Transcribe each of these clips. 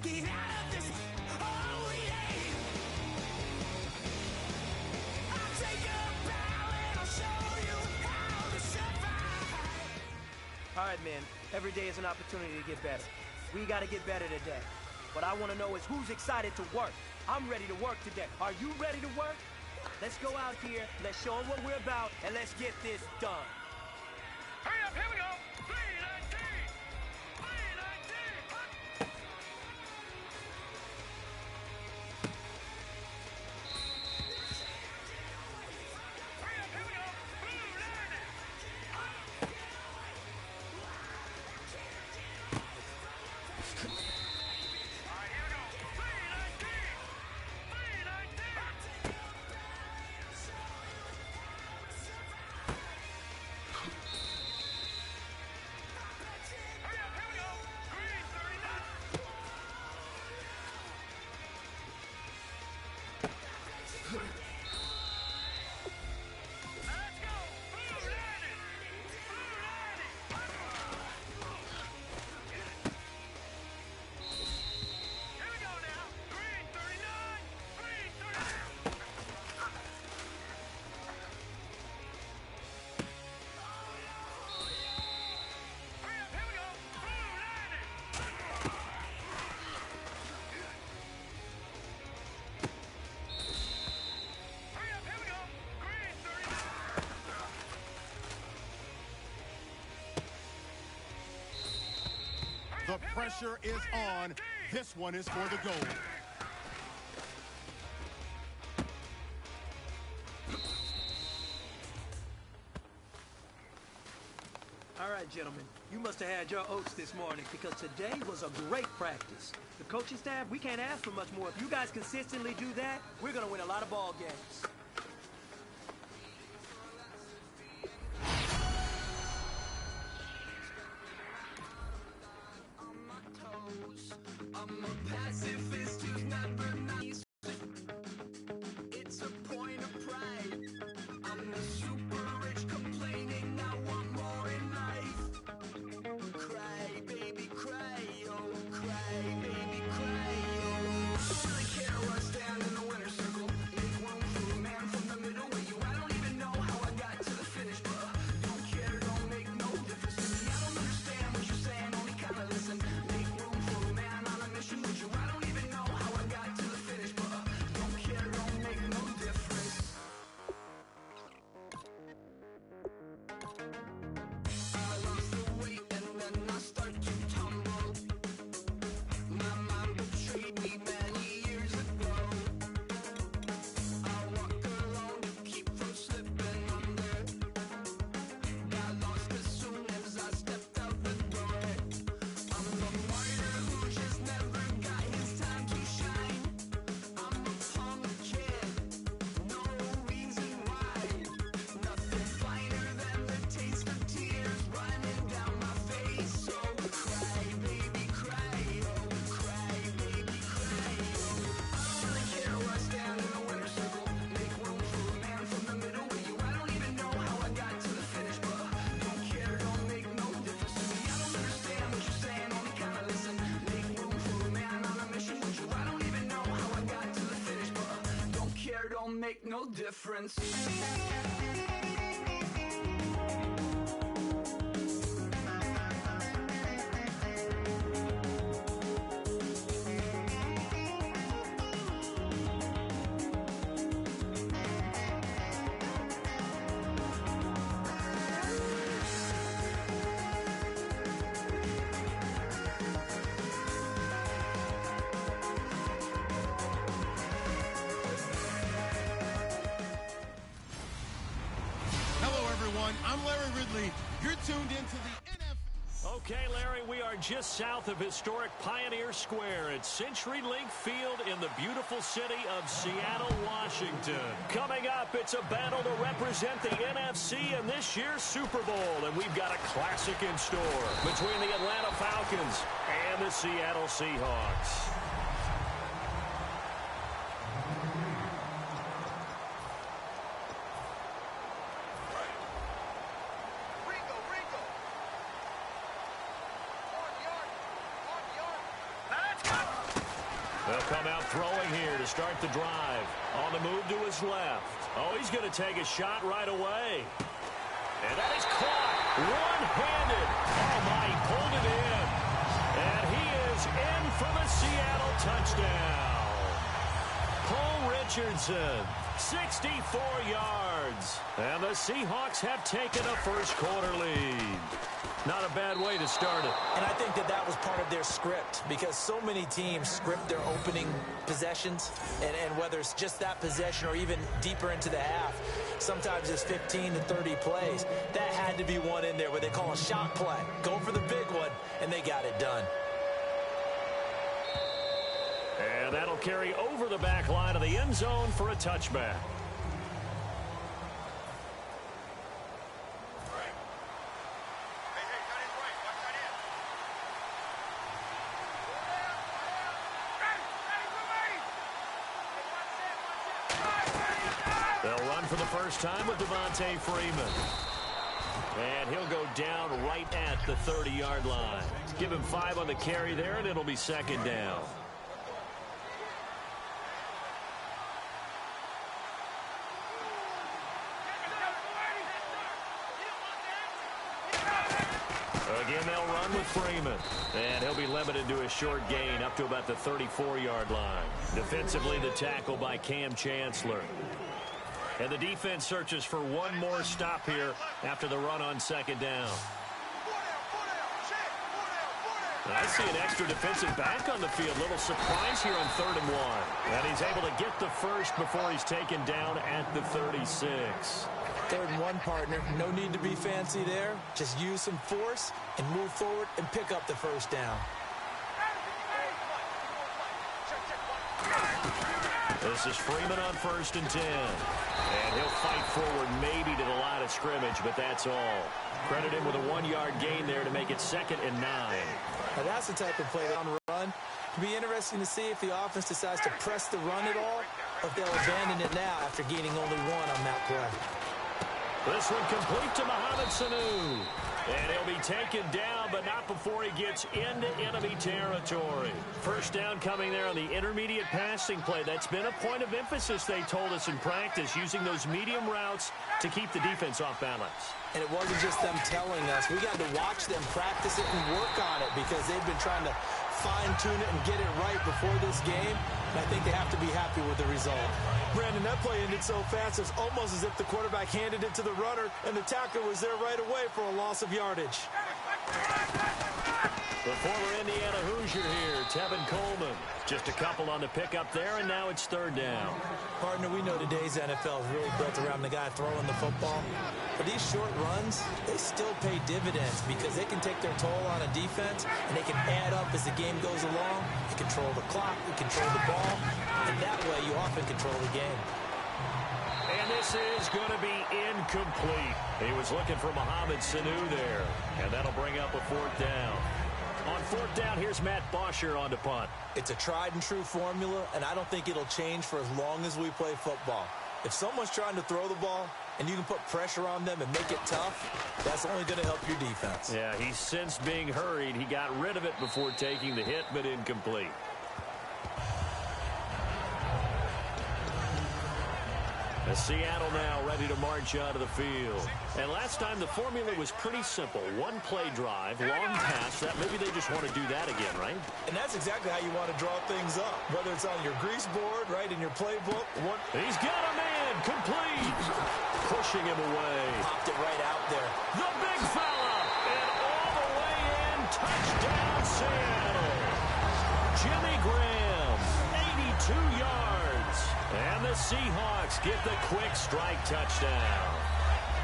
Get out of this. Oh, yeah. I'll take a bow and I'll show you how to survive. All right, man. Every day is an opportunity to get better. We got to get better today. What I want to know is who's excited to work. I'm ready to work today. Are you ready to work? Let's go out here, let's show them what we're about, and let's get this done. Hurry up, here we go! 319! 319! Hurry up, here we go! Blue 90! All right, here we go! 319! 319! Hurry up, here we go! Green 39! Let's go! Blue 90! Blue 90! Here we go now! Green 39! Green 39! Hurry up, here we go! Blue 90! Hurry up, here we go! Green 39! The pressure is on. This one is for the gold. All right, gentlemen. You must have had your oats this morning because today was a great practice. The coaching staff, we can't ask for much more. If you guys consistently do that, we're going to win a lot of ball games. I'm a pacifist who's never nice. It's a point of pride. I'm the super rich complaining I want more in life. Cry, baby, cry, oh, cry, baby, cry, oh. I don't really care where I stand in the winner's circle. Make room for a man from the middle with you. I don't even know how I got to the finish, but don't care, don't make no difference to me. I don't understand what you're saying, only kinda listen. Make room for a man on a mission with you. I don't even know how I got to the finish, but don't care, don't make no difference. I lost the weight and then I start to tumble. My mind betrayed me many years ago. I walk alone to keep from slipping under. Got lost as soon as I stepped out the door. I'm the martyr who just never got his time to shine. I'm a punk kid, no reason why. Nothing finer than the taste of tears running down my face. So cry, baby, cry, oh, cry, baby, cry, oh. I don't really care where I stand in the winner's circle. Make room for a man from the middle with you. I don't even know how I got to the finish, but don't care, don't make no difference to me. I don't understand what you're saying, only kinda listen. Make room for a man on a mission with you. I don't even know how I got to the finish, but don't care, don't make no difference. Hello, everyone. I'm Larry Ridley. You're tuned into the NFL. Okay, Larry, we are just south of historic Pioneer Square at CenturyLink Field in the beautiful city of Seattle, Washington. Coming up, it's a battle to represent the NFC in this year's Super Bowl, and we've got a classic in store between the Atlanta Falcons and the Seattle Seahawks. Now let's go! They'll come out throwing here to start the drive. On the move to his left. Oh, he's going to take a shot right away. And that is caught one-handed. Oh, my, he pulled it in. And he is in for the Seattle touchdown. Paul Richardson, 64 yards. And the Seahawks have taken a first-quarter lead. Not a bad way to start it. And I think that was part of their script, because so many teams script their opening possessions, and whether it's just that possession or even deeper into the half, sometimes it's 15 to 30 plays. That had to be one in there where they call a shot play. Go for the big one, and they got it done. And that'll carry over the back line of the end zone for a touchback. They'll run for the first time with Devontae Freeman. And he'll go down right at the 30-yard line. Give him 5 on the carry there, and it'll be second down. Again, they'll run with Freeman. And he'll be limited to a short gain up to about the 34-yard line. Defensively, the tackle by Cam Chancellor. And the defense searches for one more stop here after the run on second down. I see an extra defensive back on the field. Little surprise here on 3rd and 1. And he's able to get the first before he's taken down at the 36. 3rd and 1, partner. No need to be fancy there. Just use some force and move forward and pick up the first down. This is Freeman on 1st and 10. And he'll fight forward maybe to the line of scrimmage, but that's all. Credit him with a 1-yard gain there to make it 2nd and 9. Now that's the type of play on the run. It'll be interesting to see if the offense decides to press the run at all, or if they'll abandon it now after gaining only 1 on that play. This one complete to Mohamed Sanu. And he'll be taken down, but not before he gets into enemy territory. First down coming there on the intermediate passing play. That's been a point of emphasis, they told us in practice, using those medium routes to keep the defense off balance. And it wasn't just them telling us. We got to watch them practice it and work on it, because they've been trying to fine-tune it and get it right before this game. And I think they have to be happy with the result. Brandon, that play ended so fast, it's almost as if the quarterback handed it to the runner, and the tackler was there right away for a loss of yardage. The former Indiana Hoosier here, Tevin Coleman. Just a couple on the pickup there, and now it's 3rd down. Partner, we know today's NFL is really built around the guy throwing the football. But these short runs, they still pay dividends, because they can take their toll on a defense, and they can add up as the game goes along. You control the clock, you control the ball, and that way you often control the game. And this is going to be incomplete. He was looking for Mohamed Sanu there, and that'll bring up a 4th down. On 4th down, here's Matt Bosher on to punt. It's a tried-and-true formula, and I don't think it'll change for as long as we play football. If someone's trying to throw the ball and you can put pressure on them and make it tough, that's only going to help your defense. Yeah, he's since being hurried. He got rid of it before taking the hit, but incomplete. As Seattle now ready to march out of the field. And last time the formula was pretty simple. 1-play drive, long pass. That maybe they just want to do that again, right? And that's exactly how you want to draw things up. Whether it's on your grease board, right, in your playbook. He's got a man, complete. Pushing him away. Popped it right out there. The big fella. And all the way in. Touchdown, Seattle. Jimmy Graham, 82 yards. And the Seahawks get the quick strike touchdown.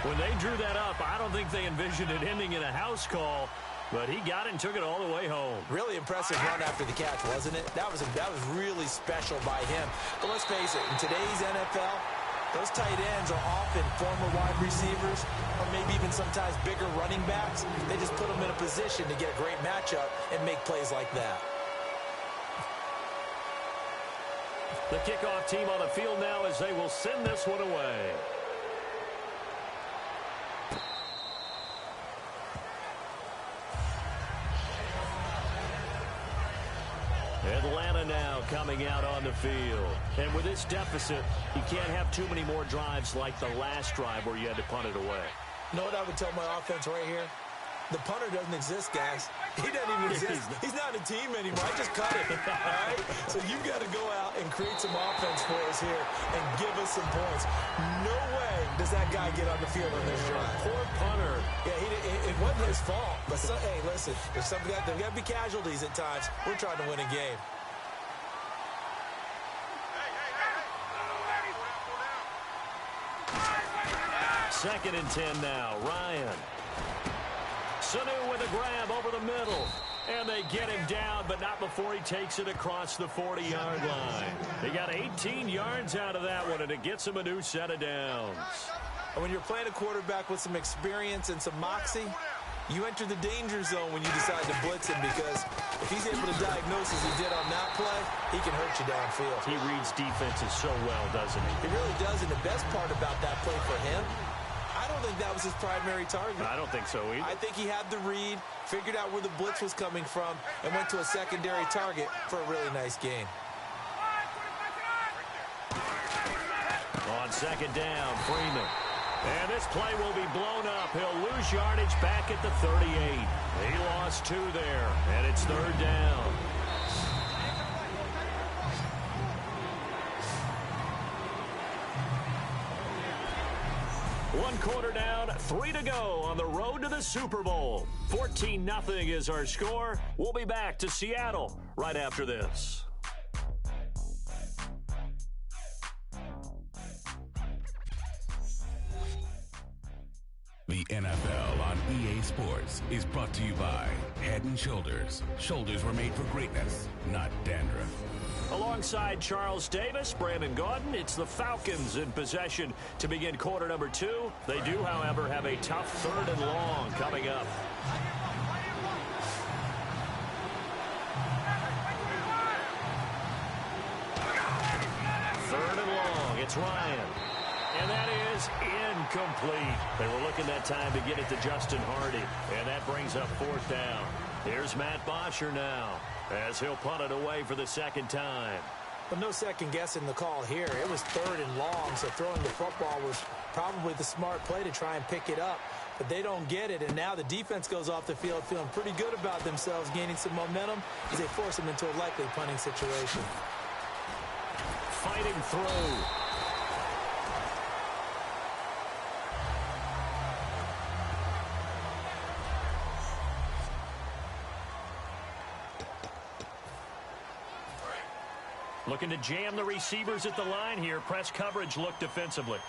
When they drew that up, I don't think they envisioned it ending in a house call, but he got it and took it all the way home. Really impressive run after the catch, wasn't it? That was really special by him. But let's face it, in today's NFL, those tight ends are often former wide receivers, or maybe even sometimes bigger running backs. They just put them in a position to get a great matchup and make plays like that. The kickoff team on the field now as they will send this one away. Atlanta now coming out on the field. And with this deficit, you can't have too many more drives like the last drive where you had to punt it away. You know what I would tell my offense right here? The punter doesn't exist, guys. He doesn't even exist. He's not a team anymore. I just cut him. All right? So you've got to go out and create some offense for us here and give us some points. No way does that guy get on the field on this drive. Poor punter. Yeah, it wasn't his fault. But, hey, listen, there's got to be casualties at times. We're trying to win a game. Second and 10 now. Ryan. Suddith with a grab over the middle. And they get him down, but not before he takes it across the 40-yard line. They got 18 yards out of that one, and it gets him a new set of downs. And when you're playing a quarterback with some experience and some moxie, you enter the danger zone when you decide to blitz him, because if he's able to diagnose as he did on that play, he can hurt you downfield. He reads defenses so well, doesn't he? He really does, and the best part about that play for him, I don't think that was his primary target. I don't think so either. I think he had the read, figured out where the blitz was coming from, and went to a secondary target for a really nice gain. On second down, Freeman. And this play will be blown up. He'll lose yardage back at the 38. He lost 2 there, and it's third down. One quarter down, 3 to go on the road to the Super Bowl. 14-0 is our score. We'll be back to Seattle right after this. The NFL on EA Sports is brought to you by Head & Shoulders. Shoulders were made for greatness, not dandruff. Alongside Charles Davis, Brandon Gaudin, it's the Falcons in possession to begin quarter number 2. They do, however, have a tough third and long coming up. Third and long, it's Ryan. And that is incomplete. They were looking that time to get it to Justin Hardy. And that brings up fourth down. Here's Matt Bosher now, as he'll punt it away for the second time. But no second guessing the call here. It was third and long, so throwing the football was probably the smart play to try and pick it up. But they don't get it, and now the defense goes off the field feeling pretty good about themselves, gaining some momentum as they force them into a likely punting situation. Fighting through. Looking to jam the receivers at the line here. Press coverage look defensively.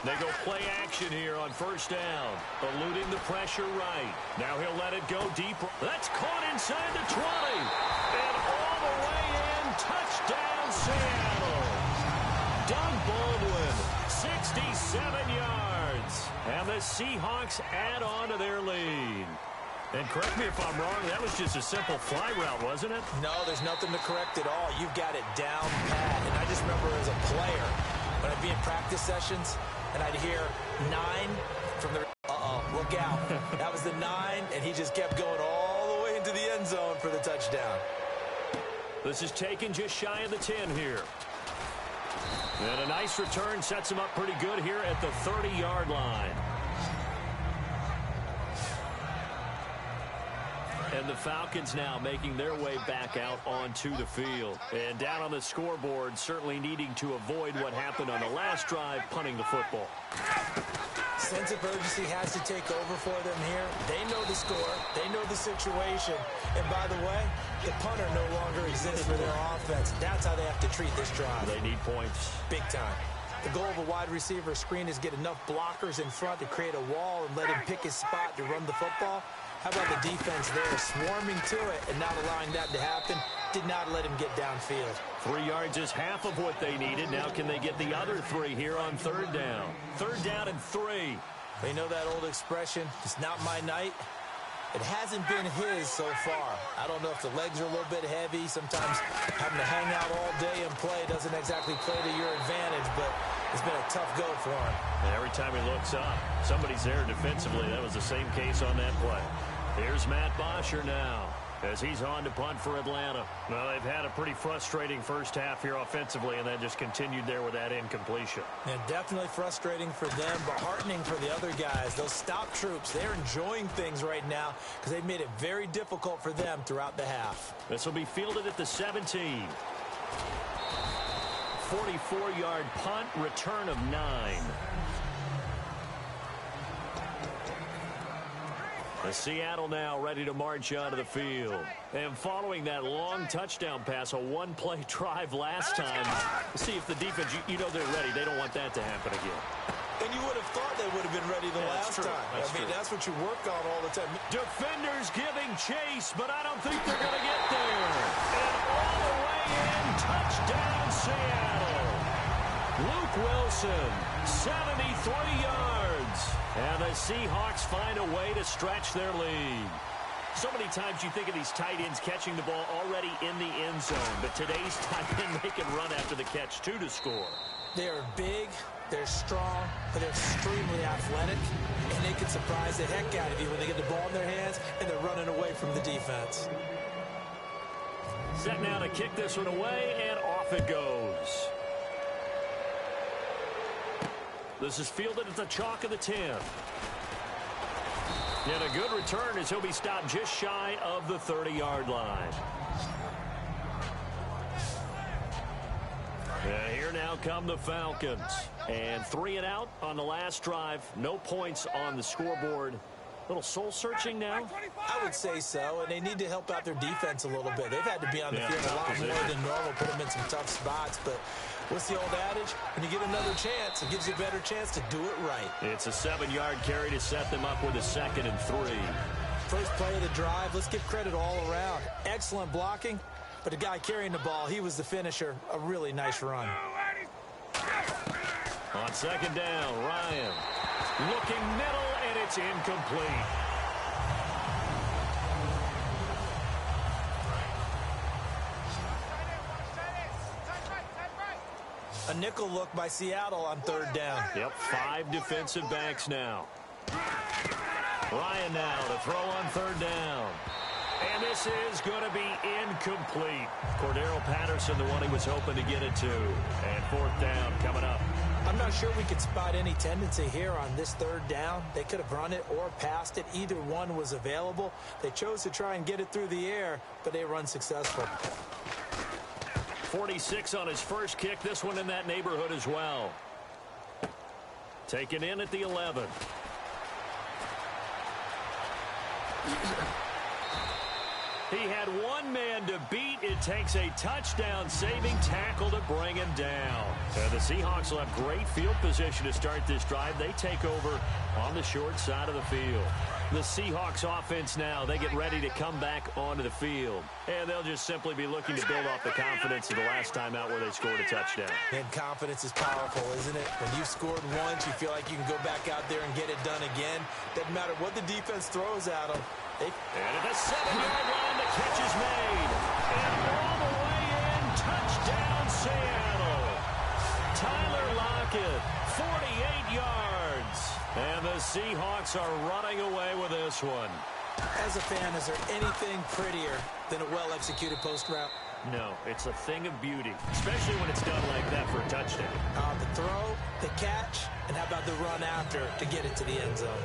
They go play action here on first down. Eluding the pressure right. Now he'll let it go deep. That's caught inside the 20. And all the way in. Touchdown, Seattle. Doug Baldwin, 67 yards. And the Seahawks add on to their lead. And correct me if I'm wrong, that was just a simple fly route, wasn't it? No, there's nothing to correct at all. You've got it down pat. And I just remember as a player, when I'd be in practice sessions, and I'd hear 9 from the, look out. That was the 9, and he just kept going all the way into the end zone for the touchdown. This is taken just shy of the 10 here. And a nice return sets him up pretty good here at the 30-yard line. And the Falcons now making their way back out onto the field. And down on the scoreboard, certainly needing to avoid what happened on the last drive, punting the football. Sense of urgency has to take over for them here. They know the score. They know the situation. And by the way, the punter no longer exists for their offense. That's how they have to treat this drive. They need points. Big time. The goal of a wide receiver screen is get enough blockers in front to create a wall and let him pick his spot to run the football. How about the defense there, swarming to it and not allowing that to happen? Did not let him get downfield. 3 yards is half of what they needed. Now can they get the other 3 here on third down? Third down and 3. They know that old expression, it's not my night. It hasn't been his so far. I don't know if the legs are a little bit heavy. Sometimes having to hang out all day and play doesn't exactly play to your advantage, but it's been a tough go for him. And every time he looks up, somebody's there defensively. That was the same case on that play. Here's Matt Bosher now as he's on to punt for Atlanta. Well, they've had a pretty frustrating first half here offensively, and that just continued there with that incompletion. And definitely frustrating for them, but heartening for the other guys. Those stop troops, they're enjoying things right now because they've made it very difficult for them throughout the half. This will be fielded at the 17. 44-yard punt, return of 9. The Seattle now ready to march onto the field. And following that long touchdown pass, a one-play drive last time. See if the defense, you know they're ready. They don't want that to happen again. And you would have thought they would have been ready the last time. That's what you work on all the time. Defenders giving chase, but I don't think they're going to get there. And all the way in, touchdown Seattle. Luke Wilson, 73 yards. And the Seahawks find a way to stretch their lead. So many times you think of these tight ends catching the ball already in the end zone, but today's tight end, they can run after the catch, too, to score. They're big, they're strong, but they're extremely athletic, and they can surprise the heck out of you when they get the ball in their hands and they're running away from the defense. Set now to kick this one away, and off it goes. This is fielded at the chalk of the 10. And a good return as he'll be stopped just shy of the 30-yard line. And here now come the Falcons. And 3 and out on the last drive. No points on the scoreboard. A little soul-searching now? I would say so, and they need to help out their defense a little bit. They've had to be on the field a lot more than normal, put them in some tough spots, but what's the old adage? When you get another chance, it gives you a better chance to do it right. It's a 7-yard carry to set them up with a 2nd and 3. First play of the drive, let's give credit all around. Excellent blocking, but the guy carrying the ball, he was the finisher. A really nice run. On 2nd down, Ryan looking middle, and it's incomplete. A nickel look by Seattle on 3rd down. Yep, 5 defensive backs now. Ryan now to throw on 3rd down. And this is going to be incomplete. Cordero Patterson, the one he was hoping to get it to. And 4th down coming up. I'm not sure we could spot any tendency here on this 3rd down. They could have run it or passed it. Either one was available. They chose to try and get it through the air, but they were unsuccessful. 46 on his first kick. This one in that neighborhood as well. Taken in at the 11. He had one man to beat. It takes a touchdown-saving tackle to bring him down. The Seahawks will have great field position to start this drive. They take over on the short side of the field. The Seahawks offense now, they get ready to come back onto the field. And they'll just simply be looking to build off the confidence of the last time out where they scored a touchdown. And confidence is powerful, isn't it? When you've scored once, you feel like you can go back out there and get it done again. Doesn't matter what the defense throws at them. And at the 7-yard line, the catch is made. And all the way in, touchdown Seattle. Tyler Lockett, 48 yards. And the Seahawks are running away with this one. As a fan, is there anything prettier than a well-executed post route? No, it's a thing of beauty, especially when it's done like that for a touchdown. The throw, the catch, and how about the run after to get it to the end zone?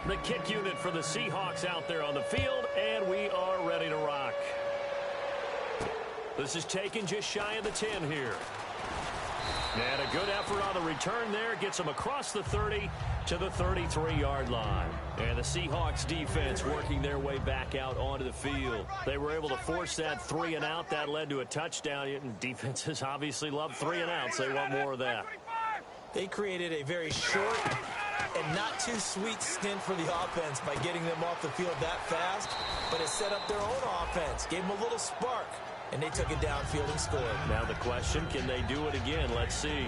The kick unit for the Seahawks out there on the field, and we are ready to rock. This is taken just shy of the 10 here. And a good effort on the return there. Gets them across the 30 to the 33-yard line. And the Seahawks defense working their way back out onto the field. They were able to force that 3 and out. That led to a touchdown. And defenses obviously love 3 and outs. They want more of that. They created a very short and not too sweet stint for the offense by getting them off the field that fast, but it set up their own offense, gave them a little spark, and they took it downfield and scored. Now the question, can they do it again? Let's see.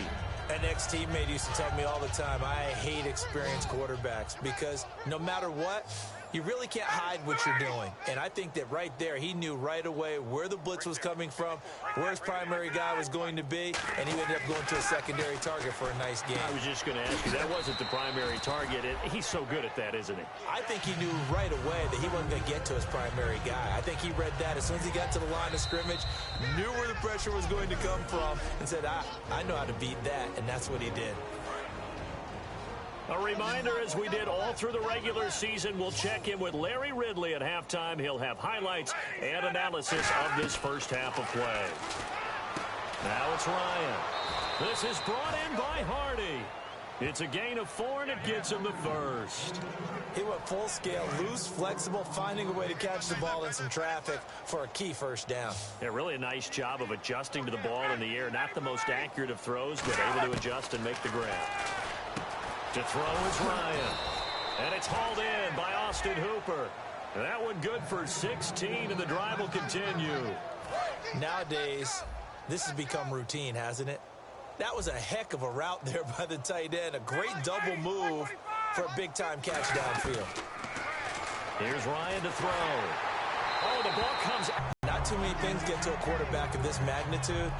An ex-teammate used to tell me all the time, I hate experienced quarterbacks because no matter what, You really can't hide what you're doing. And I think that right there, he knew right away where the blitz was coming from, where his primary guy was going to be, and he ended up going to a secondary target for a nice game. I was just going to ask you, that wasn't the primary target. He's so good at that, isn't he? I think he knew right away that he wasn't going to get to his primary guy. I think he read that as soon as he got to the line of scrimmage, knew where the pressure was going to come from, and said, I know how to beat that, and that's what he did. A reminder, as we did all through the regular season, we'll check in with Larry Ridley at halftime. He'll have highlights and analysis of this first half of play. Now it's Ryan. This is brought in by Hardy. It's a gain of 4, and it gets him the first. He went full scale, loose, flexible, finding a way to catch the ball in some traffic for a key first down. Yeah, really a nice job of adjusting to the ball in the air. Not the most accurate of throws, but able to adjust and make the grab. To throw is Ryan. And it's hauled in by Austin Hooper. That one good for 16, and the drive will continue. Nowadays, this has become routine, hasn't it? That was a heck of a route there by the tight end. A great double move for a big-time catch downfield. Here's Ryan to throw. Oh, the ball comes. Not too many things get to a quarterback of this magnitude,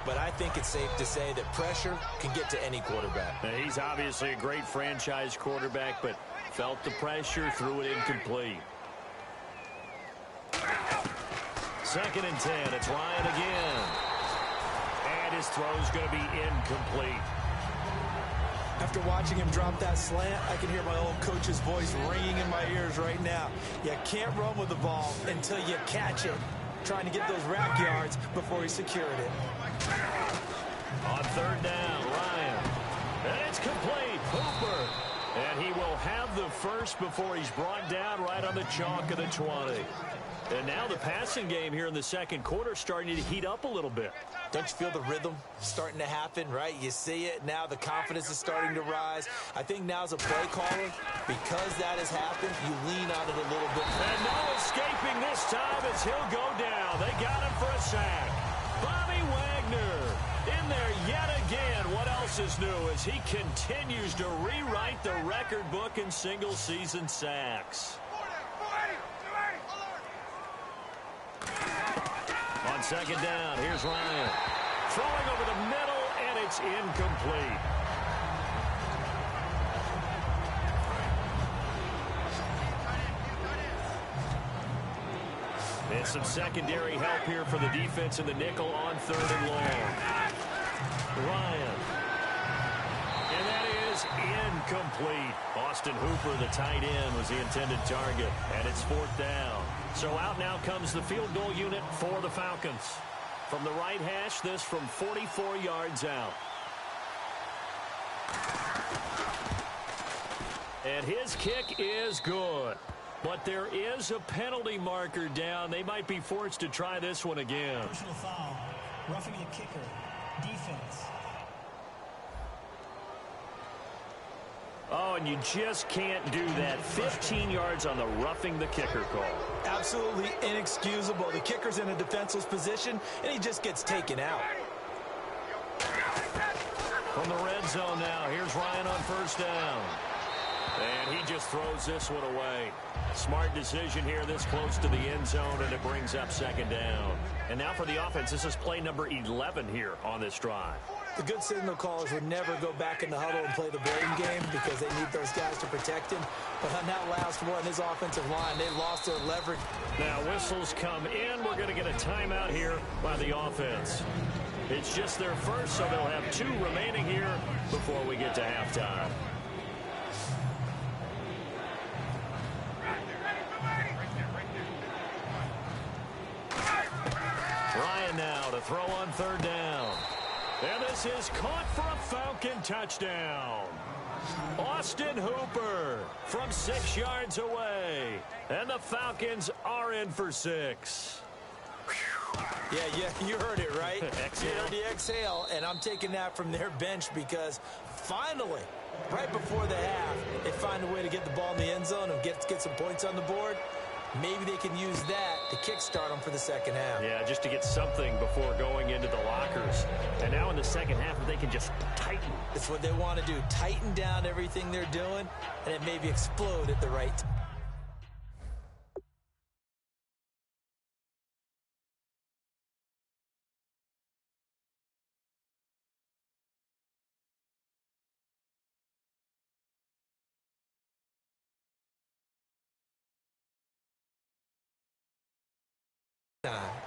but I think it's safe to say that pressure can get to any quarterback. Now, he's obviously a great franchise quarterback, but felt the pressure, threw it incomplete. 2nd and 10. It's Ryan again. And his throw's going to be incomplete. After watching him drop that slant, I can hear my old coach's voice ringing in my ears right now. You can't run with the ball until you catch it. Trying to get those rack yards before he secured it. On 3rd down, Ryan. And it's complete. Hooper. And he will have the first before he's brought down right on the chalk of the 20. And now the passing game here in the second quarter starting to heat up a little bit. Don't you feel the rhythm starting to happen, right? You see it. Now the confidence is starting to rise. I think now as a play caller, because that has happened, you lean on it a little bit. And no escaping this time as he'll go down. They got him for a sack. Bobby Wagner in there yet again. What else is new as he continues to rewrite the record book in single-season sacks. On 2nd down, here's Ryan. Throwing over the middle, and it's incomplete. And some secondary help here for the defense in the nickel on 3rd and long. Ryan. And that is incomplete. Austin Hooper, the tight end, was the intended target. And it's 4th down. So out now comes the field goal unit for the Falcons. From the right hash, this from 44 yards out. And his kick is good. But there is a penalty marker down. They might be forced to try this one again. Personal foul. Roughing the kicker. Defense. Oh, and you just can't do that. 15 yards on the roughing the kicker call. Absolutely inexcusable. The kicker's in a defenseless position, and he just gets taken out. From the red zone now, here's Ryan on 1st down. And he just throws this one away. Smart decision here this close to the end zone, and it brings up 2nd down. And now for the offense, this is play number 11 here on this drive. The good signal callers would never go back in the huddle and play the blame game because they need those guys to protect him. But on that last one, his offensive line, they lost their leverage. Now whistles come in. We're going to get a timeout here by the offense. It's just their first, so they'll have 2 remaining here before we get to halftime. Ryan now to throw on 3rd down. And this is caught for a Falcon touchdown. Austin Hooper from 6 yards away. And the Falcons are in for 6. Yeah, you heard it, right? Exhale. You heard the exhale, and I'm taking that from their bench because finally, right before the half, they find a way to get the ball in the end zone and get some points on the board. Maybe they can use that to kickstart them for the second half. Yeah, just to get something before going into the lockers. And now in the second half, if they can just tighten. It's what they want to do. Tighten down everything they're doing, and it maybe explode at the right time.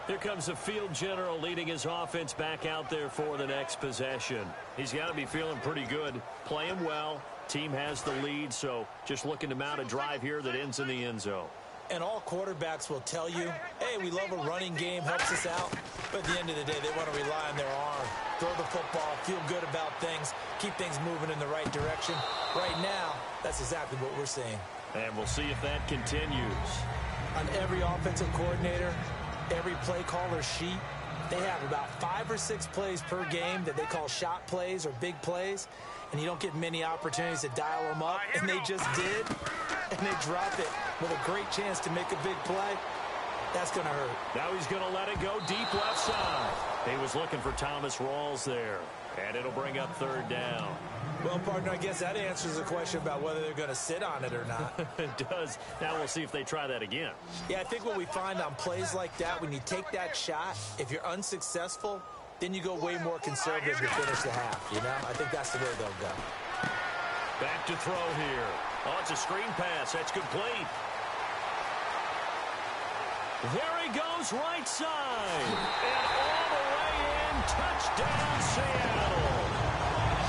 Here comes the field general leading his offense back out there for the next possession. He's got to be feeling pretty good, playing well. Team has the lead, so just looking to mount a drive here that ends in the end zone. And all quarterbacks will tell you, hey, we love a running game, helps us out. But at the end of the day, they want to rely on their arm. Throw the football, feel good about things, keep things moving in the right direction. Right now, that's exactly what we're seeing. And we'll see if that continues. On every offensive coordinator, every play caller sheet, they have about 5 or 6 plays per game that they call shot plays or big plays, and you don't get many opportunities to dial them up, and they just did, and they drop it with a great chance to make a big play. That's going to hurt. Now he's going to let it go deep left side. He was looking for Thomas Rawls there, and it'll bring up 3rd down. Well, partner, I guess that answers the question about whether they're going to sit on it or not. It does. Now we'll see if they try that again. Yeah, I think what we find on plays like that, when you take that shot, if you're unsuccessful, then you go way more conservative to finish the half, you know? I think that's the way they'll go. Back to throw here. Oh, it's a screen pass. That's complete. There he goes, right side. And all the way in, touchdown, Seattle.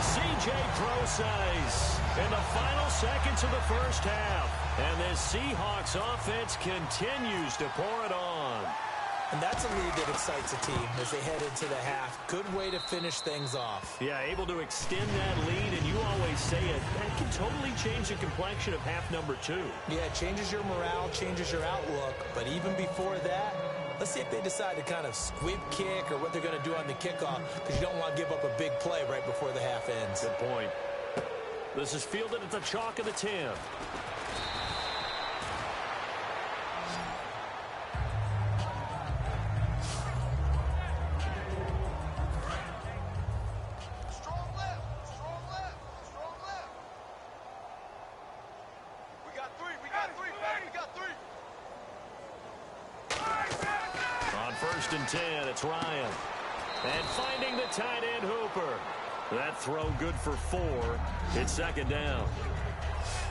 C.J. Procise in the final seconds of the first half. And this Seahawks offense continues to pour it on. And that's a lead that excites a team as they head into the half. Good way to finish things off. Yeah, able to extend that lead, and you always say it, that can totally change the complexion of half number 2. Yeah, it changes your morale, changes your outlook. But even before that, let's see if they decide to kind of squib kick or what they're going to do on the kickoff, because you don't want to give up a big play right before the half ends. Good point. This is fielded at the chalk of the 10. First and 10, it's Ryan. And finding the tight end Hooper. That throw good for 4. It's 2nd down.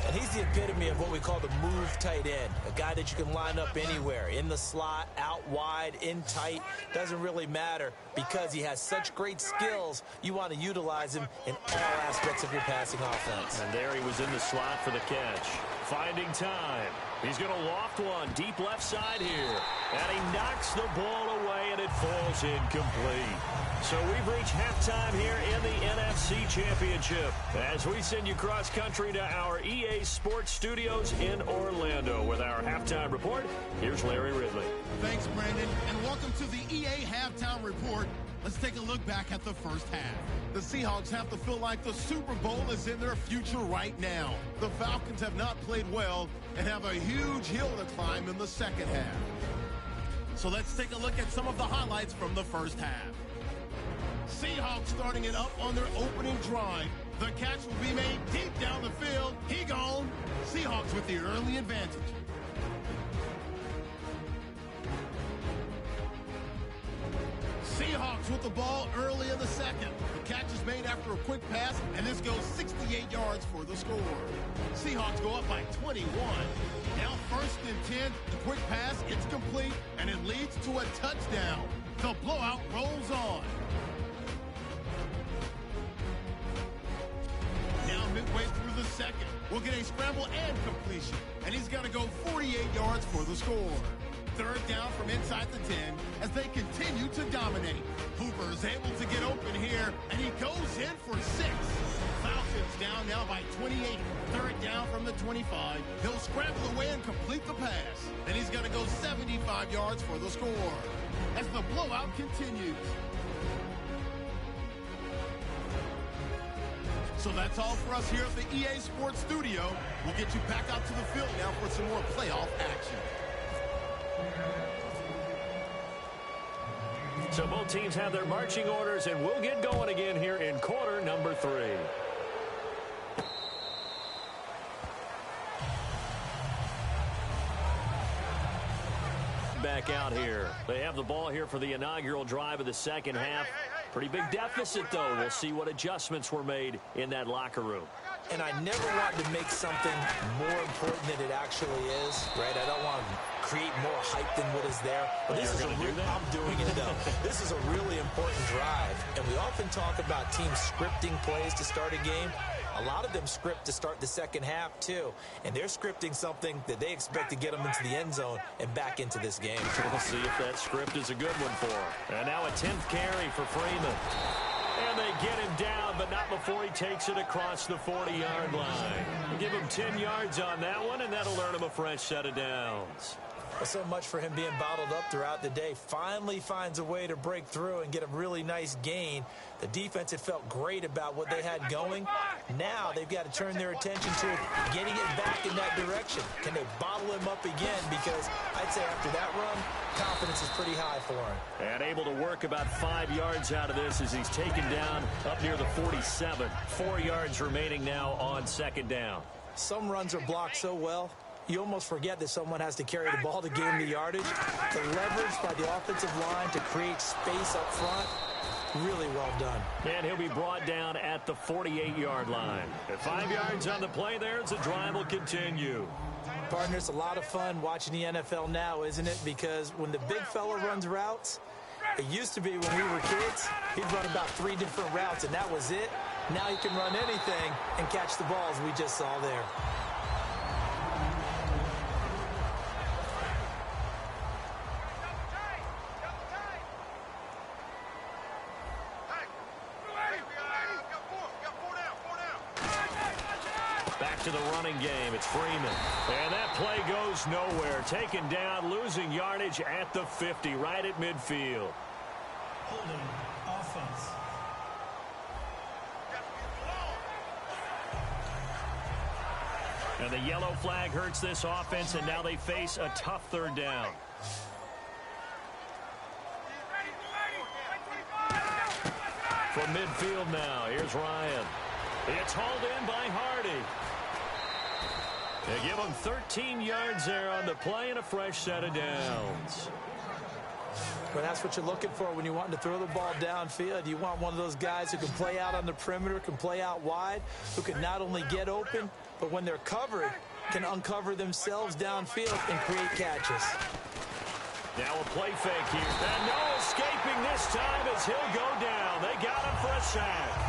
And he's the epitome of what we call the move tight end. A guy that you can line up anywhere. In the slot, out wide, in tight. Doesn't really matter because he has such great skills. You want to utilize him in all aspects of your passing offense. And there he was in the slot for the catch. Finding time. He's going to loft one deep left side here. And he knocks the ball away, and it falls incomplete. So we've reached halftime here in the NFC Championship as we send you cross-country to our EA Sports Studios in Orlando with our halftime report. Here's Larry Ridley. Thanks, Brandon, and welcome to the EA Halftime Report. Let's take a look back at the first half. The Seahawks have to feel like the Super Bowl is in their future right now. The Falcons have not played well and have a huge hill to climb in the second half. So let's take a look at some of the highlights from the first half. Seahawks starting it up on their opening drive. The catch will be made deep down the field. He gone. Seahawks with the early advantage. Seahawks with the ball early in the second. The catch is made after a quick pass, and this goes 68 yards for the score. Seahawks go up by 21. Now 1st and 10, the quick pass, it's complete, and it leads to a touchdown. The blowout rolls on. Now midway through the second, we'll get a scramble and completion, and he's going to go 48 yards for the score. 3rd down from inside the 10 as they continue to dominate. Hooper is able to get open here, and he goes in for 6. Falcons down now by 28. 3rd down from the 25. He'll scramble away and complete the pass. Then he's going to go 75 yards for the score as the blowout continues. So that's all for us here at the EA Sports Studio. We'll get you back out to the field now for some more playoff action. So both teams have their marching orders, and we'll get going again here in quarter number 3. Back out here. They have the ball here for the inaugural drive of the second half. Pretty big deficit, though. We'll see what adjustments were made in that locker room. And I never want to make something more important than it actually is, right? I don't want to create more hype than what is there. But this is I'm doing it, though. This is a really important drive. And we often talk about teams scripting plays to start a game. A lot of them script to start the second half, too. And they're scripting something that they expect to get them into the end zone and back into this game. We'll see if that script is a good one for him. And now a 10th carry for Freeman. And they get him down, but not before he takes it across the 40-yard line. We'll give him 10 yards on that one, and that'll earn him a fresh set of downs. Well, so much for him being bottled up throughout the day. Finally finds a way to break through and get a really nice gain. The defense had felt great about what they had going. Now they've got to turn their attention to getting it back in that direction. Can they bottle him up again? Because I'd say after that run, confidence is pretty high for him. And able to work about 5 yards out of this as he's taken down up near the 47. 4 yards remaining now on second down. Some runs are blocked so well, you almost forget that someone has to carry the ball to gain the yardage. The leverage by the offensive line to create space up front, really well done. And he'll be brought down at the 48-yard line. At 5 yards on the play there, the drive will continue. Partner, it's a lot of fun watching the NFL now, isn't it? Because when the big fella runs routes, it used to be when we were kids, he'd run about 3 different routes, and that was it. Now he can run anything and catch the balls we just saw there. Back to the running game. It's Freeman. And that play goes nowhere. Taken down, losing yardage at the 50, right at midfield. Holding offense. And the yellow flag hurts this offense, and now they face a tough third down. From midfield now, here's Ryan. It's hauled in by Hardy. They give him 13 yards there on the play and a fresh set of downs. Well, that's what you're looking for when you want to throw the ball downfield. You want one of those guys who can play out on the perimeter, can play out wide, who can not only get open, but when they're covered, can uncover themselves downfield and create catches. Now a play fake here. And no escaping this time as he'll go down. They got him for a sack.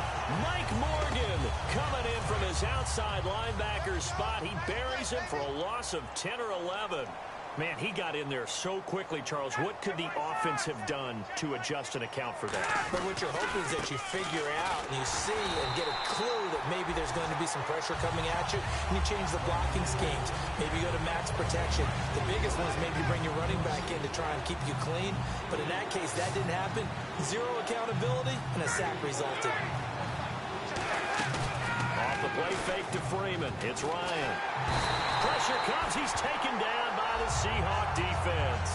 Mike Morgan coming in from his outside linebacker spot. He buries him for a loss of 10 or 11. Man, he got in there so quickly, Charles. What could the offense have done to adjust and account for that? But what you're hoping is that you figure out and you see and get a clue that maybe there's going to be some pressure coming at you, and you change the blocking schemes. Maybe you go to max protection. The biggest one is maybe bring your running back in to try and keep you clean. But in that case, that didn't happen. Zero accountability, and a sack resulted. Off the play fake to Freeman. It's Ryan. Pressure comes. He's taken down by the Seahawk defense.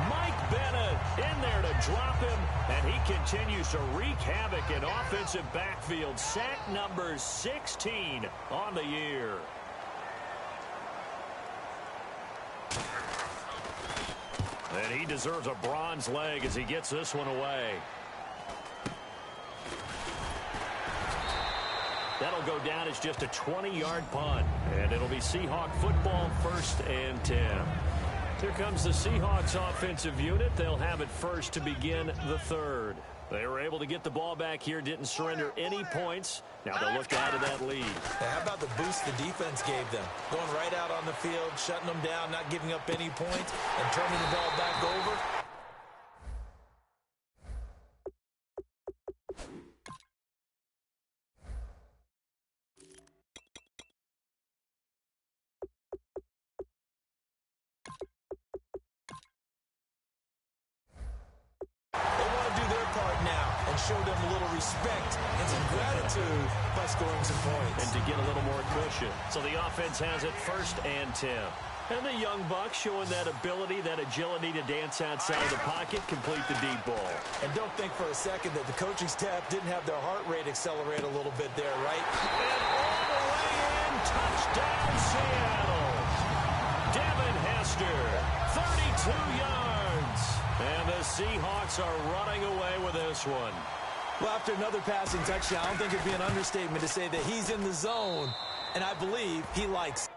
Mike Bennett in there to drop him, and he continues to wreak havoc in offensive backfield. Sack number 16 on the year. And he deserves a bronze leg as he gets this one away. That'll go down as just a 20-yard punt. And it'll be Seahawk football, 1st and 10. Here comes the Seahawks offensive unit. They'll have it first to begin the third. They were able to get the ball back here, didn't surrender any points. Now they'll look to add to that lead. Now, how about the boost the defense gave them? Going right out on the field, shutting them down, not giving up any points, and turning the ball back over. Show them a little respect and some gratitude by scoring some points. And to get a little more cushion. So the offense has it 1st and 10. And the young Bucks showing that ability, that agility to dance outside of the pocket, complete the deep ball. And don't think for a second that the coaching staff didn't have their heart rate accelerate a little bit there, right? And all the way in, touchdown Seattle. Devin Hester, 32 yards. And the Seahawks are running away with this one. Well, after another passing touchdown, I don't think it'd be an understatement to say that he's in the zone, and I believe he likes it.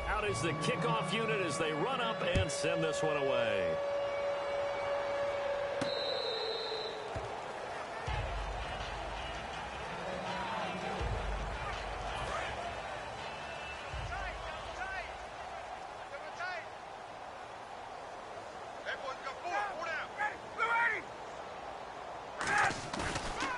Out is the kickoff unit as they run up and send this one away.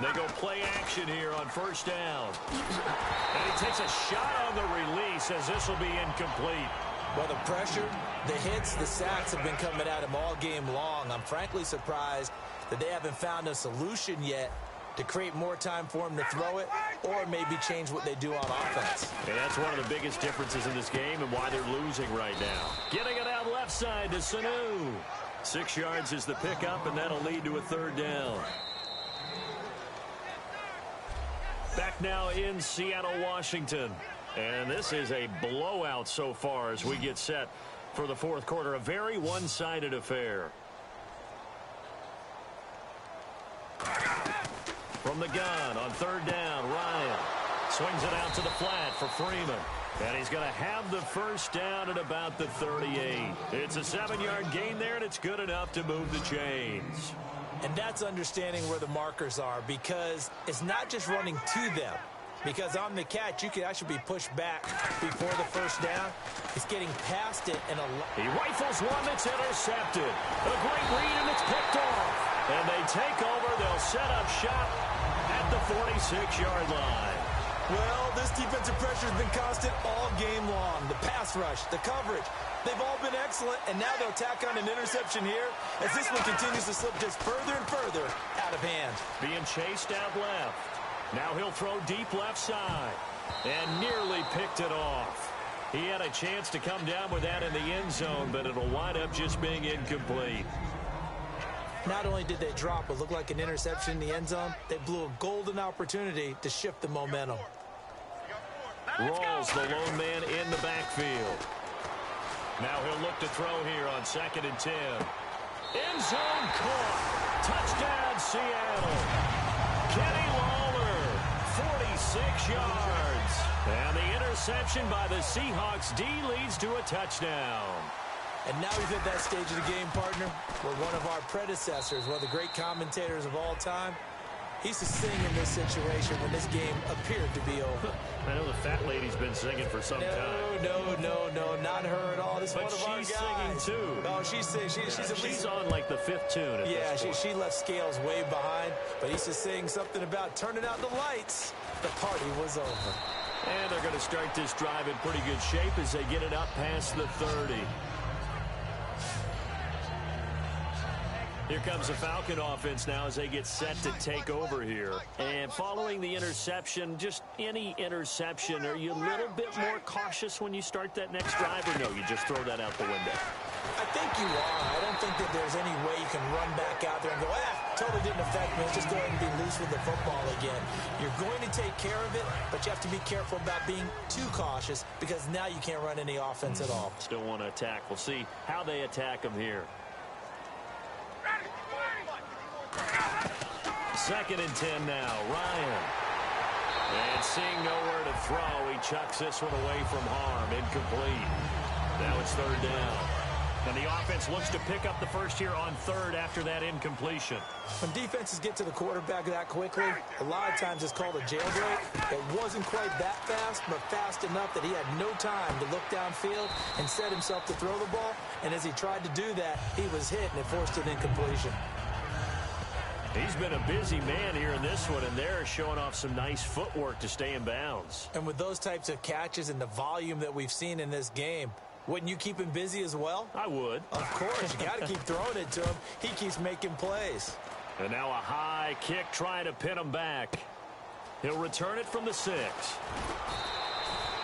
They go play action here on first down. And he takes a shot on the release as this will be incomplete. Well, the pressure, the hits, the sacks have been coming at him all game long. I'm frankly surprised that they haven't found a solution yet to create more time for him to throw it or maybe change what they do on offense. And that's one of the biggest differences in this game and why they're losing right now. Getting it out left side to Sanu. 6 yards is the pickup, and that'll lead to a third down. Back now in Seattle, Washington. And this is a blowout so far as we get set for the fourth quarter. A very one-sided affair. From the gun on third down, Ryan swings it out to the flat for Freeman. And he's going to have the first down at about the 38. It's a 7-yard gain there, and it's good enough to move the chains. And that's understanding where the markers are, because it's not just running to them. Because on the catch, you can actually be pushed back before the first down. It's getting past it. And he rifles one that's intercepted. A great read, and it's picked off. And they take over. They'll set up shop at the 46-yard line. Well, this defensive pressure has been constant all game long. The pass rush, the coverage, they've all been excellent, and now they'll tack on an interception here as this one continues to slip just further and further out of hand. Being chased out left. Now he'll throw deep left side and nearly picked it off. He had a chance to come down with that in the end zone, but it'll wind up just being incomplete. Not only did they drop what looked like an interception in the end zone, they blew a golden opportunity to shift the momentum. Rawls, the lone man in the backfield. Now he'll look to throw here on 2nd and 10. End zone caught. Touchdown, Seattle. Kenny Lawler, 46 yards. And the interception by the Seahawks D leads to a touchdown. And now we've hit that stage of the game, partner, where one of our predecessors, one of the great commentators of all time, he used to sing in this situation when this game appeared to be over. I know the fat lady's been singing for some time. No, not her at all. This is one of our guys. But she's singing, too. Oh, she's singing. She's on, like, the 5th tune at this point. She left Scales way behind, but he used to sing something about turning out the lights. The party was over. And they're going to start this drive in pretty good shape as they get it up past the 30. Here comes the Falcon offense now as they get set to take over here. And following the interception, just any interception, are you a little bit more cautious when you start that next drive, or no, you just throw that out the window? I think you are. I don't think that there's any way you can run back out there and go, totally didn't affect me. Let's just go ahead and be loose with the football again. You're going to take care of it, but you have to be careful about being too cautious because now you can't run any offense at all. Still want to attack. We'll see how they attack them here. 2nd and 10 now. Ryan. And seeing nowhere to throw, he chucks this one away from harm. Incomplete. Now it's 3rd down. And the offense looks to pick up the first here on 3rd after that incompletion. When defenses get to the quarterback that quickly, a lot of times it's called a jailbreak. It wasn't quite that fast, but fast enough that he had no time to look downfield and set himself to throw the ball. And as he tried to do that, he was hit and it forced an incompletion. He's been a busy man here in this one, and they're showing off some nice footwork to stay in bounds. And with those types of catches and the volume that we've seen in this game, Wouldn't you keep him busy as well? I would. Of course. You got to keep throwing it to him. He keeps making plays. And now a high kick trying to pin him back. He'll return it from the 6.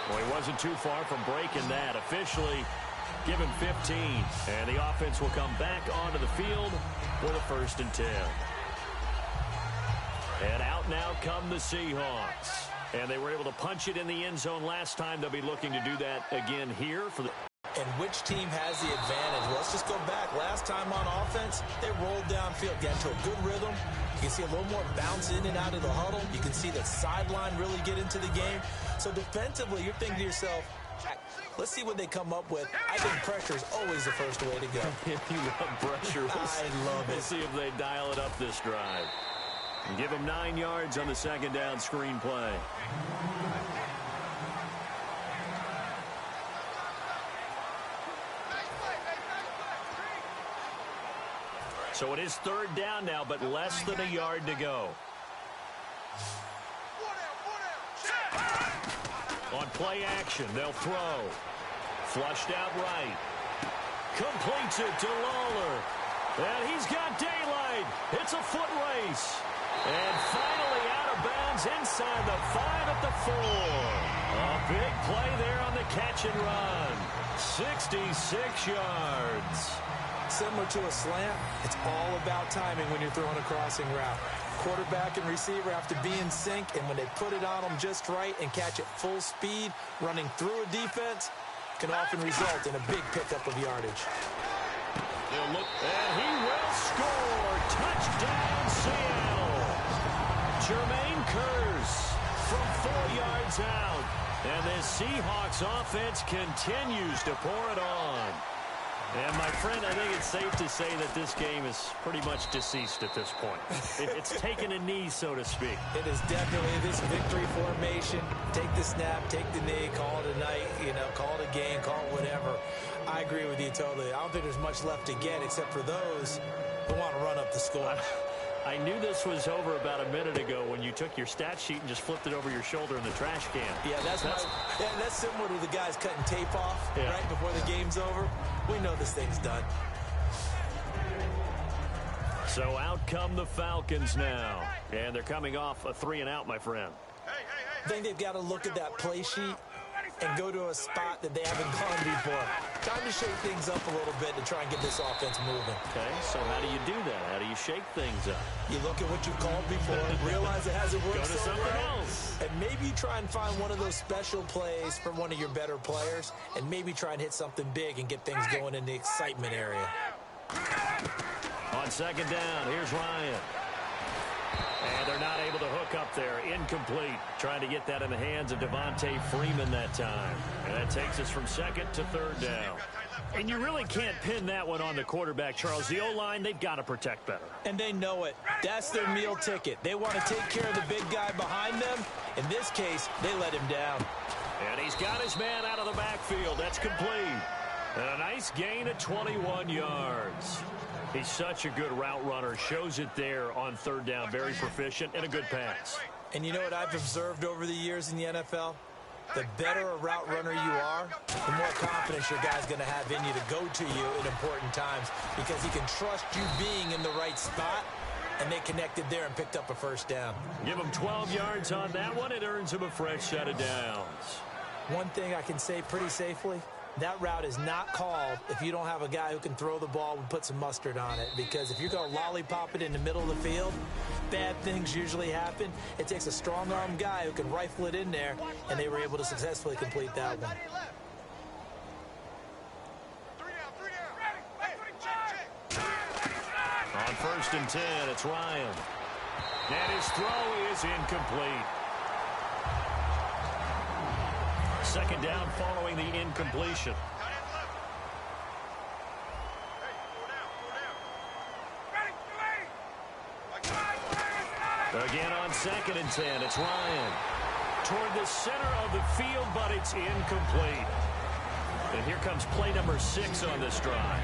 Well, he wasn't too far from breaking that. Officially, give him 15. And the offense will come back onto the field with a 1st and 10. And out now come the Seahawks. And they were able to punch it in the end zone last time. They'll be looking to do that again here for the... And which team has the advantage? Well, let's just go back. Last time on offense, they rolled downfield, got into a good rhythm. You can see a little more bounce in and out of the huddle. You can see the sideline really get into the game. So defensively, you're thinking to yourself, let's see what they come up with. I think pressure is always the first way to go. You love pressure. I love it. We'll see if they dial it up this drive. And give them 9 yards on the 2nd down screen play. So it is 3rd down now, but less than a yard to go. On play action, they'll throw. Flushed out right. Completes it to Lawler. And he's got daylight. It's a foot race. And finally out of bounds inside the 5 at the 4. A big play there on the catch and run. 66 yards. Similar to a slant, it's all about timing when you're throwing a crossing route. Quarterback and receiver have to be in sync, and when they put it on them just right and catch it full speed, running through a defense, can often result in a big pickup of yardage. He'll look, and he will score. Touchdown, Seattle. Jermaine Kearse from 4 yards out. And the Seahawks offense continues to pour it on. And, my friend, I think it's safe to say that this game is pretty much deceased at this point. It's taken a knee, so to speak. It is definitely this victory formation. Take the snap, take the knee, call it a night, call it a game, call it whatever. I agree with you totally. I don't think there's much left to get except for those who want to run up the score. I knew this was over about a minute ago when you took your stat sheet and just flipped it over your shoulder in the trash can. Yeah, that's similar to the guys cutting tape off right before the game's over. We know this thing's done. So out come the Falcons now. And they're coming off a 3-and-out, my friend. I think they've got to look at that play sheet and go to a spot that they haven't gone before. Time to shake things up a little bit to try and get this offense moving. Okay, so how do you do that? How do you shake things up? You look at what you called before, realize it hasn't worked. Go to something else. And maybe you try and find one of those special plays from one of your better players, and maybe try and hit something big and get things going in the excitement area. On 2nd down, here's Ryan. And they're not able to hook up there. Incomplete. Trying to get that in the hands of Devontae Freeman that time. And that takes us from 2nd to 3rd down. And you really can't pin that one on the quarterback, Charles. The O-line, they've got to protect better. And they know it. That's their meal ticket. They want to take care of the big guy behind them. In this case, they let him down. And he's got his man out of the backfield. That's complete. And a nice gain of 21 yards. He's such a good route runner. Shows it there on 3rd down. Very proficient and a good pass. And you know what I've observed over the years in the NFL? The better a route runner you are, the more confidence your guy's going to have in you to go to you in important times because he can trust you being in the right spot, and they connected there and picked up a 1st down. Give him 12 yards on that one. It earns him a fresh set of downs. One thing I can say pretty safely, that route is not called if you don't have a guy who can throw the ball and put some mustard on it. Because if you're going to lollipop it in the middle of the field, bad things usually happen. It takes a strong-arm guy who can rifle it in there, and they were able to successfully complete that one. On 1st and 10, it's Ryan. And his throw is incomplete. 2nd down following the incompletion. Again on 2nd and 10, it's Ryan. Toward the center of the field, but it's incomplete. And here comes play number 6 on this drive.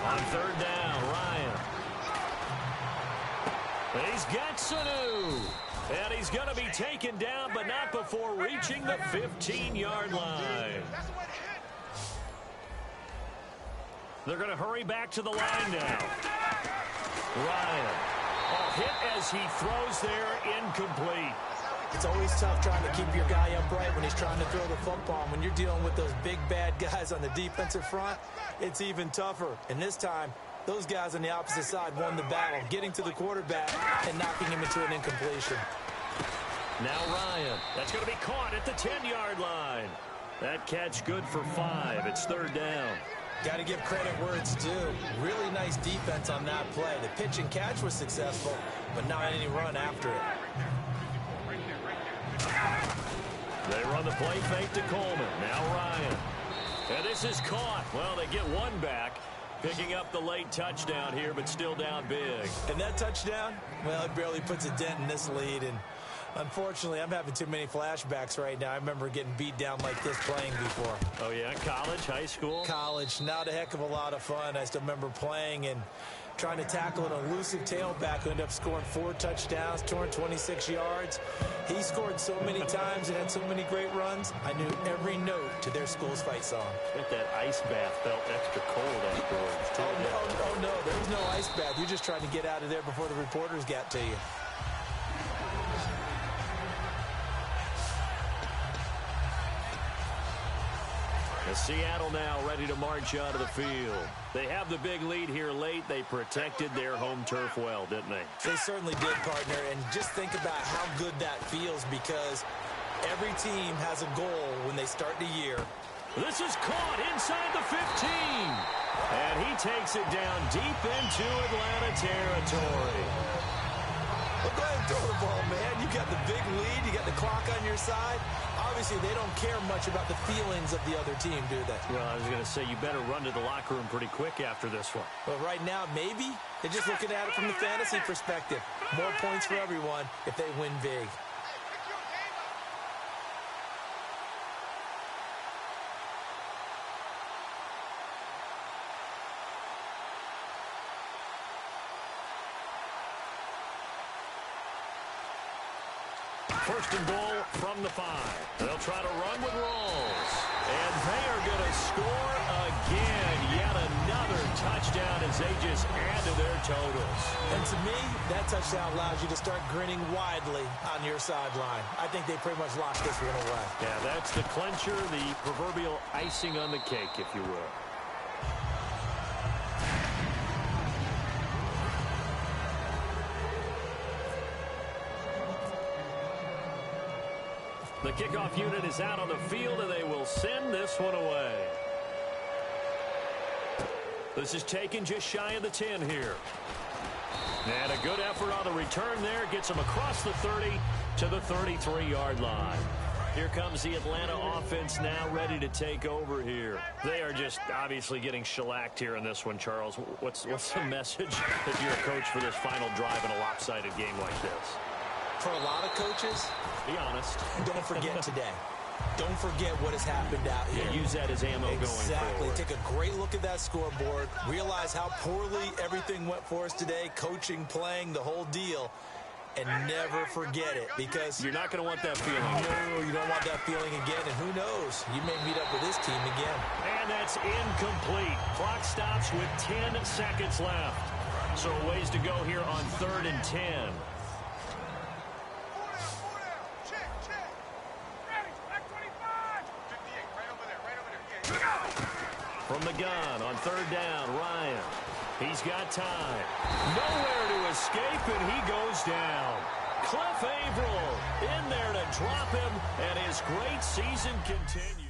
On 3rd down, Ryan. He's got Sanu. And he's going to be taken down, but not before reaching the 15-yard line. They're going to hurry back to the line now. Ryan. Hit as he throws there, incomplete. It's always tough trying to keep your guy upright when he's trying to throw the football. When you're dealing with those big, bad guys on the defensive front, it's even tougher. And this time, those guys on the opposite side won the battle, getting to the quarterback and knocking him into an incompletion. Now Ryan. That's going to be caught at the 10-yard line. That catch good for 5. It's 3rd down. Got to give credit where it's due. Really nice defense on that play. The pitch and catch was successful, but not any run after it. They run the play fake to Coleman. Now Ryan. And this is caught. Well, they get one back. Picking up the late touchdown here, but still down big. And that touchdown, well, it barely puts a dent in this lead. And unfortunately, I'm having too many flashbacks right now. I remember getting beat down like this playing before. Oh, yeah? College, high school? College. Not a heck of a lot of fun. I still remember playing and trying to tackle an elusive tailback who ended up scoring 4 touchdowns, 226 yards. He scored so many times and had so many great runs. I knew every note to their school's fight song. I bet that ice bath felt extra cold afterwards, too. Oh, no. There was no ice bath. You're just trying to get out of there before the reporters got to you. Seattle now ready to march out of the field. They have the big lead here late. They protected their home turf well, didn't they? They certainly did, partner. And just think about how good that feels, because every team has a goal when they start the year. This is caught inside the 15. And he takes it down deep into Atlanta territory. Well, go ahead and throw the ball, man. You got the big lead. You got the clock on your side. Obviously, they don't care much about the feelings of the other team, do they? Well, I was going to say, you better run to the locker room pretty quick after this one. Well, right now, maybe. They're just looking at it from the fantasy perspective. More points for everyone if they win big. First and goal from the 5. They'll try to run with Rolls. And they are going to score again. Yet another touchdown as they just add to their totals. And to me, that touchdown allows you to start grinning widely on your sideline. I think they pretty much locked this one away. Yeah, that's the clincher, the proverbial icing on the cake, if you will. The kickoff unit is out on the field, and they will send this one away. This is taken just shy of the 10 here. And a good effort on the return there. Gets them across the 30 to the 33-yard line. Here comes the Atlanta offense now ready to take over here. They are just obviously getting shellacked here in this one, Charles. What's the message if you're a coach for this final drive in a lopsided game like this? For a lot of coaches, be honest, don't forget today. Don't forget what has happened out here. Yeah, use that as ammo going forward. Exactly. Take a great look at that scoreboard. Realize how poorly everything went for us today. Coaching, playing, the whole deal. And never forget it, because you're not going to want that feeling. No, you don't want that feeling again. And who knows? You may meet up with this team again. And that's incomplete. Clock stops with 10 seconds left. So a ways to go here on 3rd and 10. From the gun on 3rd down, Ryan. He's got time. Nowhere to escape, and he goes down. Cliff Averill in there to drop him, and his great season continues.